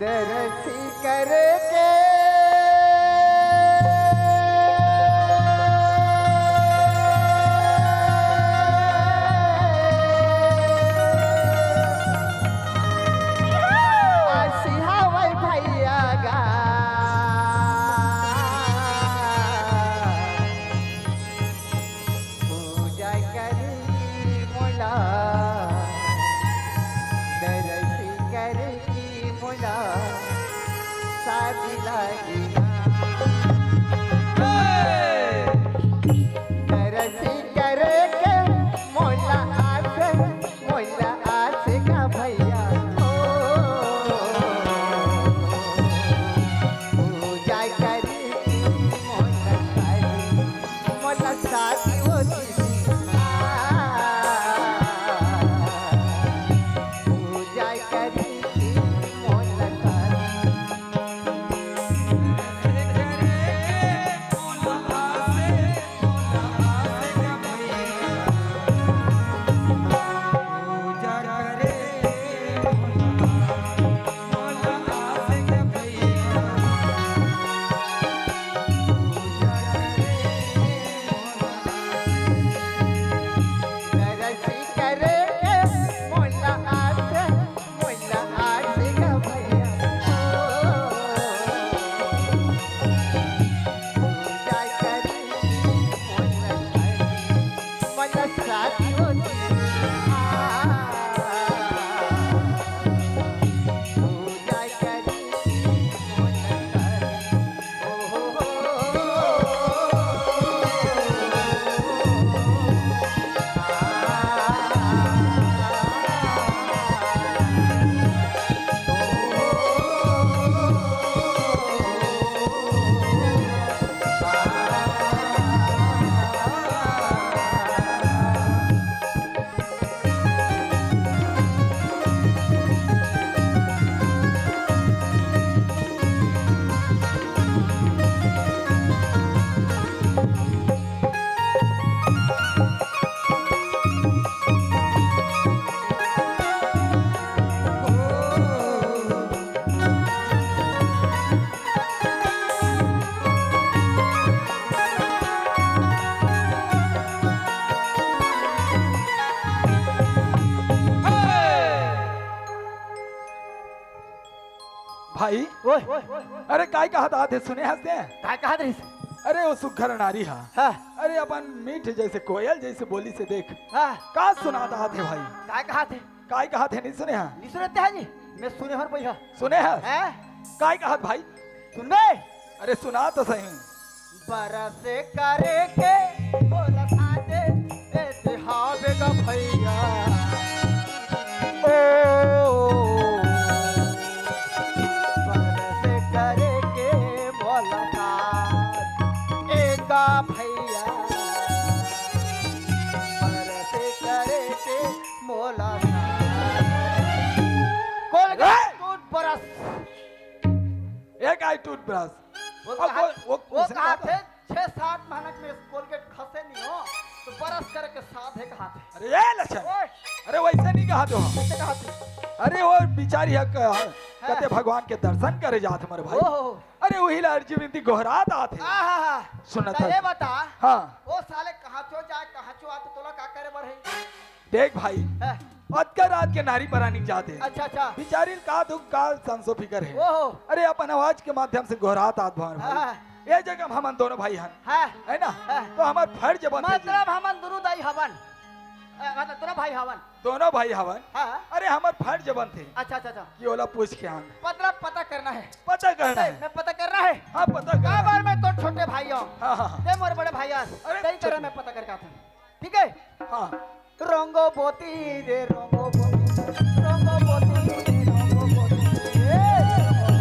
तरसी करके सिहावै भैया गा पूजा करी मोला तरसी करकी मोला शादी लगी तरसी करके मोला आस का भैया पूजा करी मोला शादी होती पूजा करी मोला तरसी करके मोला आस का भैया पूजा करी मोला शादी होती पूजा करी भाई ओए अरे काय कहा था आधे सुने हंसते हैं। काय कहा रही अरे वो सुघर नारी हा हाँ अरे अपन मीठ जैसे कोयल जैसे बोली से देख हाँ का सुना था आधे भाई काय कहा थे काय कहा थे नहीं सुने हाँ नहीं सुनते हैं जी मैं सुने हर पैसा सुने हैं हैं काय कहा भाई सुन बे अरे सुना तो सही बरस करे के बोला साथे ए हावे का भैया ओ बरस करे के बोला साथ एका भैया बरस करे के बोला साथ कोलगेट टूथब्रश एक आई टूथब्रश वो और वो किसने कहा कहा थे 6-7 महीने में कोलगेट खसे नहीं हो तो बरस करके साथ है कहा थे अरे ये लक्षण ओए अरे वैसे नहीं कहा तो कैसे कहा थे अरे वो बिचारी है कहते भगवान के दर्शन करे जात हमारे भाई ओहो अरे वही लालची बिनती गोहरात आते आहा सुना तो था ये बता हाँ वो साले कहां चो जाए कहां चो आते तोला का करे बर है देख भाई हैं? अतका रात के नारी बरानी जाते हैं अच्छा अच्छा बिचारी का दुख का संसो फिकर है ओहो अरे अपन आवाज के माध्यम से गोहरात आत भाई हाँ ये जगह हम दोनों भाई हन है है ना हाँ। तो हमार फर्ज बनते जी। मतलब हमन दोनों दाई हवन मतलब दोनों भाई हवन दोनों भाई हवन हाँ अरे हमार फर्ज बनते अच्छा अच्छा अच्छा कि ओला पूछ के आन मतलब पता करना है पता करना है मैं पता करना है हाँ पता करना का है बार मैं तो छोटे भाई हूं हाँ हाँ ते मोर बड़े भाई अरे सही तरह मैं पता करके आता हूं ठीक है हाँ रंगो बोती रे रंगो बोती रंगो बोती रे रंगो बोती रे रंगो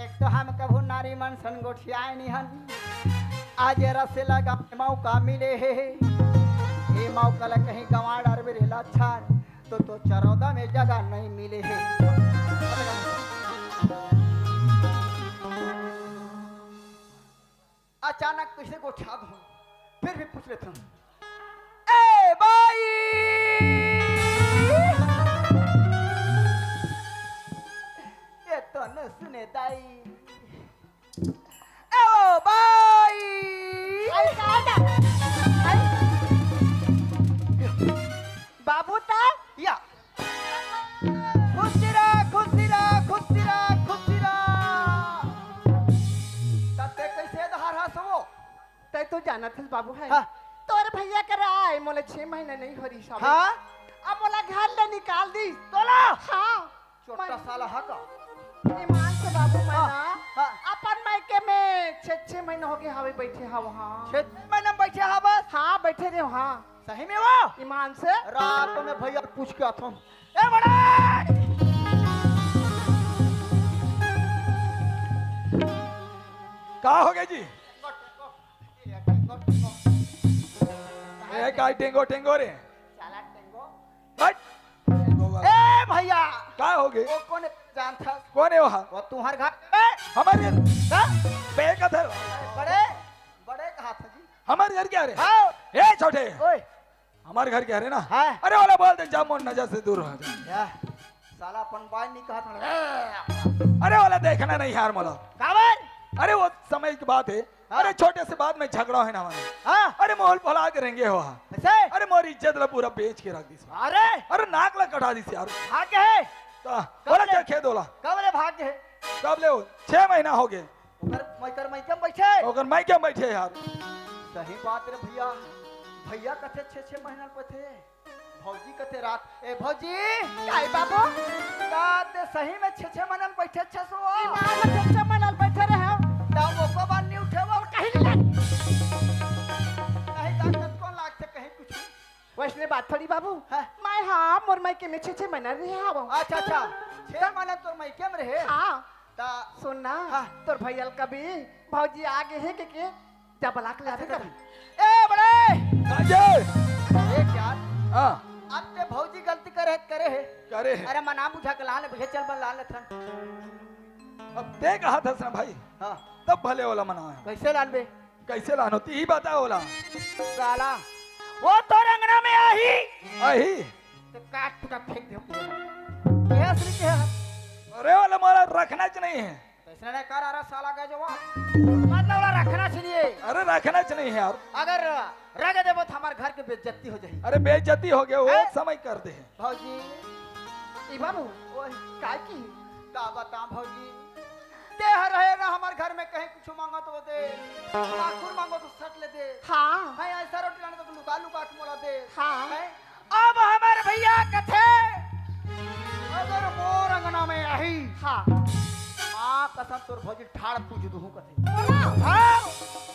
एक तो हम कभू नारी मन सन गोठियाए नहीं हन आज रसे लगा मौका मिले है ये मौका ला कहीं गंवा डार में रेला छार तो चरौदा में जगह नहीं मिले है। अचानक किसी को छा दूं फिर भी पूछ लेता हूँ ए भाई ये तो न सुने दाई ए ओ भाई बाबू ता या खुशिरा खुशिरा खुशिरा खुशिरा तते कैसे धार हसो तै तो जाना था बाबू है हाँ। तोर भैया कर आए मोले 6 महीने नहीं हरी सब हाँ अब मोला घर ले निकाल दी तोला हाँ छोटा साला हका ईमान से बाबू मैं हाँ, ना हाँ। अपन मायके में 6 महीने हो गए हवे बैठे हा वहाँ 6 महीने बैठे हा बस हाँ बैठे रहे वहाँ सही में वो ईमान से रात में भैया पूछ के आता हूँ ए बड़ा का हो गया जी? ए का टेंगो टेंगो रे साला टेंगो हट टेंगो वाला। ए भैया का हो गए? वो कौन जान था कौन है वहाँ? वो तुम्हार घर हमारे घर हाँ? बे का घर बड़े बड़े कहा था जी हमारे घर क्या रे? हाँ ए छोटे ओए हमारे घर क्या रे ना? हाँ। अरे वाला बोल दे जामुन नजर से दूर रह जा। या साला अपन बाई नहीं कहा था अरे वाला देखना नहीं यार मोला। काबर अरे वो समय की बात है। हाँ। अरे छोटे से बात में झगड़ा है ना हमारे। हाँ अरे मोहल फला के रहेंगे वहाँ। ऐसे अरे मोरी इज्जत ला पूरा बेच के रख दी सी। अरे अरे नाक ला कटा दी सी यार। भाग्य है बोला क्या खेद होला? कब रे भाग्य है कब ले हो? 6 महीना हो गए। ओकर मैं कम बैठे ओकर मैं क्या बैठे यार? सही बात रे भैया भैया कथे 6 महीना पे थे भौजी कथे रात ए भौजी आई बाबू रात सही में 6 महीना बैठे 600 ईमान से 6 महीने बैठे रहे तब वो बार नहीं उठे वो कहीं नहीं नहीं ताकत कौन लागते कहीं कुछ वैसने बात थोड़ी बाबू हाँ। मैं हाँ मोर मायके में 6 महीने रहे हा अच्छा अच्छा 6 महीना तो मैं केम रहे हाँ ता सुन ना हाँ। तोर भैया कभी भौजी आगे है के जब लाख ले आते कभी ए बड़े राजे ये क्या हाँ अब ते भौजी गलती करे है करे है। अरे मना बुझा के लाने भैया चल बन लाने था अब ते कहा था सर भाई हाँ तब भले वाला मना है। कैसे लान बे कैसे लानो ती ही बता होला। साला वो तो रंगना में आही आही तो काट टुका फेंक दे ये असली के है अरे वाला मारा रखना च नहीं है। कैसे ने कर रहा साला का जवाब मतलब वाला रखना चाहिए अरे रखना च नहीं है यार। अगर रख देबो तो हमारे घर के बेइज्जती हो जाएगी अरे बेइज्जती हो गया वो हैं? समय कर दे। भौजी ई बाबू ओए काय की का बता भौजी दे रहे ना हमारे घर में कहीं कुछ मांगो तो दे आखुर मांगो तो सट ले दे हाँ मैं ऐसा रोटी लाने तो लुका लुका के मोला दे हाँ। हैं? अब हमारे भैया कथे अगर मोर अंगना में आई हाँ मां कसम तोर भौजी ठाड़ पूज दूं कथे हाँ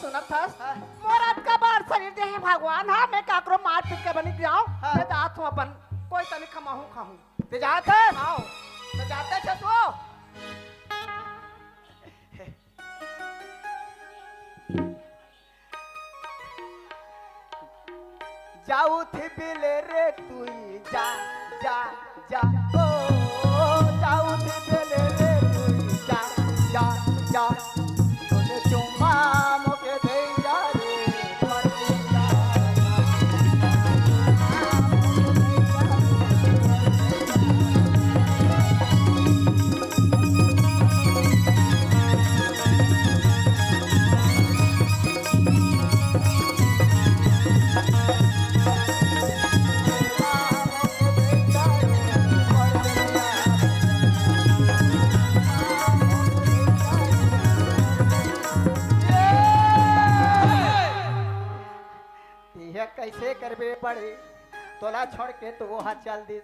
सुनत था हाँ। मोरात का बार शरीर दे है भगवान हाँ मैं काकरो मार पीट के बनी जाऊं हाँ। मैं जात हूं अपन कोई तनी खमाहू खाहूं ते जात है आओ ते जाते छ तो जाऊ थी बिले रे तू जा जा जा ओ जाऊ थी बिले रे तू जा जा जा तूने चुम्मा मोके दे जा रे मर जा यह कैसे करबे पड़े तोला छोड़ के तो वो हाथ चल दी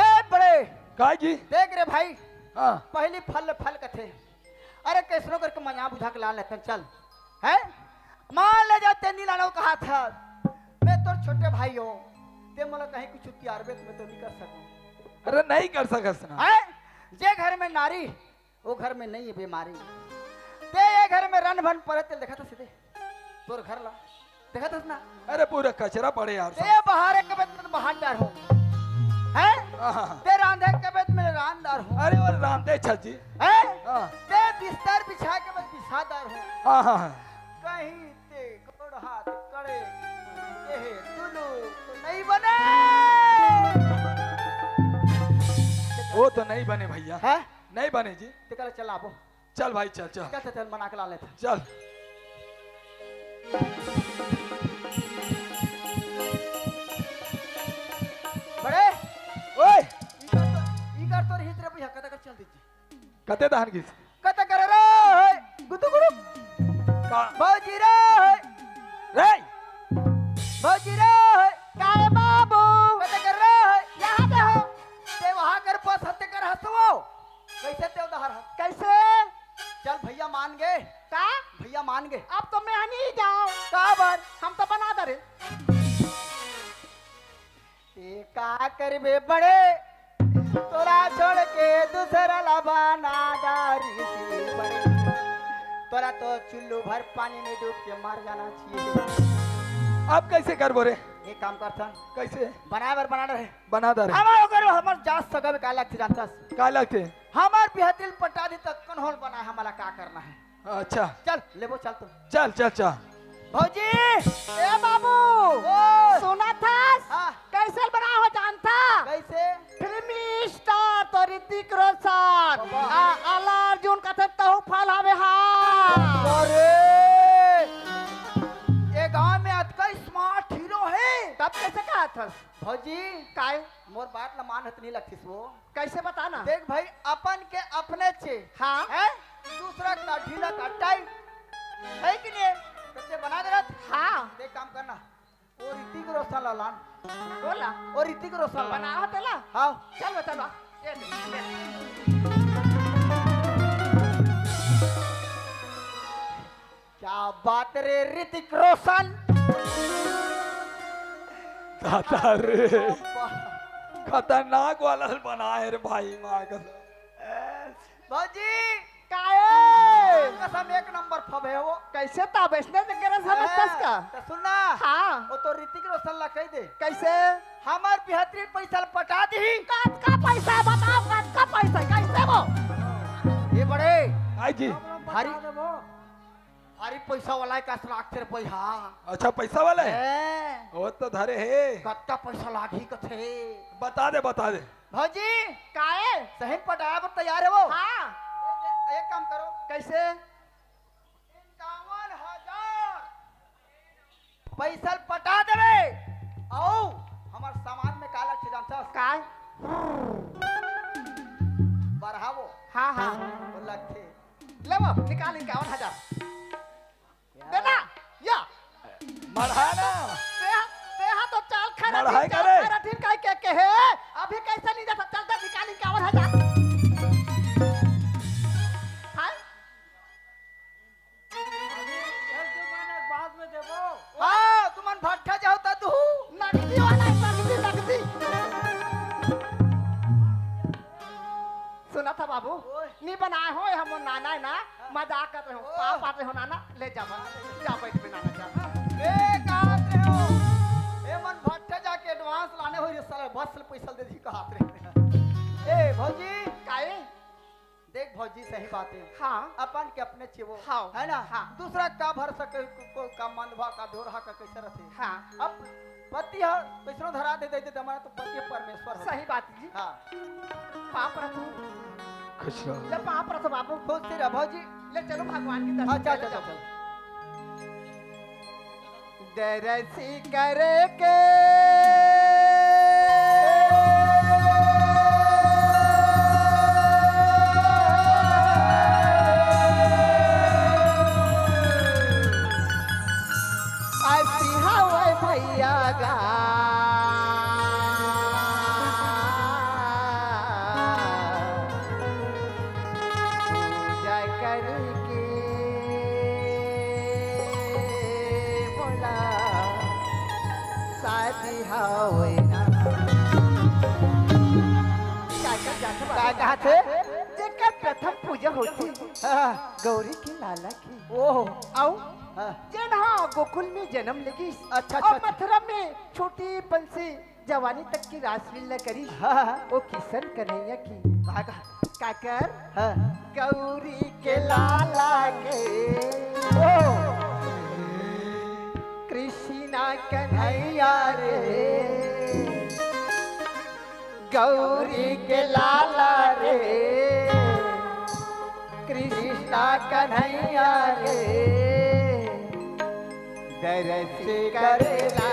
ए बड़े काय जी? देख रे भाई हाँ पहली फल फल कथे अरे कैसनो करके मजा बुझा के ला लेते चल है मान ले जाते नी लानो कहा था मैं तो छोटे भाई हो ते मोला कहीं कुछ तैयार बे मैं तो नहीं कर सकूं अरे नहीं कर सकस ना। है जे घर में नारी वो घर में नहीं है बीमारी ते ये घर में रन भन परत तेल देखा था सीधे तोर घर ला देखा था ना अरे पूरा कचरा पड़े यार ते बाहर के बेत में बहारदार हो हैं ते रांधे के बेत में रांधदार हो अरे वो रामदेव छल जी हैं हाँ ते बिस्तर बिछा के बेत बिछादार हो हाँ कहीं ते गोड़ हाथ कड़े ये दुलू तो नहीं बने वो तो नहीं बने भैया हैं नहीं बने जी ते कल चल आपो चल भाई चल चल चल चल मना के ला लेते चल बड़े ओए इकर तो हित रे भैया कदा कर चल दीजिए कते दहन की कदा कर रे गुदु गुरु का भौजी रे रे भौजी रे काहे बाबू कदा कर रे यहां पे हो ते वहां कर पास हत्ते कर हंसवो कैसे ते उधार कैसे चल भैया मान गए का भैया मान गए अब तो मैं नहीं जाऊं का बात हम तो बना दे ते का करबे बड़े तोरा छोड़ के दूसरा लबाना दारी से बड़े तोरा तो चुल्लू भर पानी में डूब के मर जाना चाहिए अब कैसे कर बोरे एक काम करता कैसे बनावर बना रहे बना दे रे हमार अगर हमर जात सगब का लगती जानता का लगते हमार बिहतिल पटा दी तक कन्होल बना है हमारा का करना है अच्छा चल लेबो चल तू चल चल चल भौजी ए बाबू सुना था कैसे बना हो जानता कैसे फिल्मी स्टार तो ऋतिक रोशन आला अर्जुन का तो फल हवे हा अरे ये गांव में अतका स्मार्ट हीरो है तब कैसे कहा था भौजी काय मोर बात ला मान हत नहीं लगतीस वो कैसे बताना देख भाई अपन के अपने छे हां है दूसरा का ढीला का टाइट है कि नहीं कते बना दे रहा हां देख काम करना वो ऋतिक रोशन लालान बोला वो ऋतिक रोशन बना होतला हां चल बता ये क्या बात रे ऋतिक रोशन दादा रे खतरनाक वाला बनाए रे भाई माँ का भौजी काहे कसम एक नंबर फबे वो कैसे ता बैठने से करे समझतस का तो सुनना हां वो तो ऋतिक रोशन ला कह दे कैसे हमार बेहतरीन पैसा पटा दी का पैसा बताओ का पैसा कैसे वो ये बड़े आई जी भारी भारी पैसा वाला का लाख पैसा अच्छा पैसा वाला है वो तो धरे है कत्ता पैसा लागी कथे बता दे भौजी काहे सही पटाया पर तैयार है वो हां एक काम करो कैसे 51,000 पैसा पटा देवे आओ हमार सामान में काला खिजाम काय बढ़ावो हां हां लगथे लेबो निकाल 51,000 देना या मढ़ाना तेहा तो चाल खरा मढ़ाई करे ठीक के है अभी कैसे नहीं जा सकता चल निकाल 51,000 हां बाद में देबो हां तुमन भट्ठा जाओ त तू नगदी वाला नगदी सुना था बाबू नहीं बनाए हो हम नाना है ना मजाक कर रहे हो पाप आते हो नाना ले जा बैठ पे नाना जा ए कहां से हो ए मन भट्टा जाके एडवांस लाने हो रे साला बस पैसा दे दी कहां रे ए भौजी काहे देख भौजी सही बात है हां अपन के अपने चिवो हाँ, है ना हाँ। दूसरा का भर सके को का मनवा का ढोरहा का कैसे रहते हां अब पति है वैष्णो धरा दे हमारा तो पति परमेश्वर है सही बात जी हां पाप रखो खुशा ले पाप रखो बाबू खुश से रह भौजी ले चलो भगवान की तरफ चल दरसी करके भैया गा पूजा करके बोला शादी होए ना क्या कहा थे जेकर प्रथम पूजा पूजा होती हाँ, गौरी के लाला की ओह आओ हाँ, जहाँ गोकुल में जन्म लगी अच्छा, और अच्छा। मथुरा में छोटीपन से जवानी तक की रासलीला करी हाँ, वो किशन कन्हैया की काका, काकर हाँ, गौरी के लाला के ओह कृष्णा कन्हैया रे गौरी के लाला रे कृष्णा कन्हैया रे दरस करेला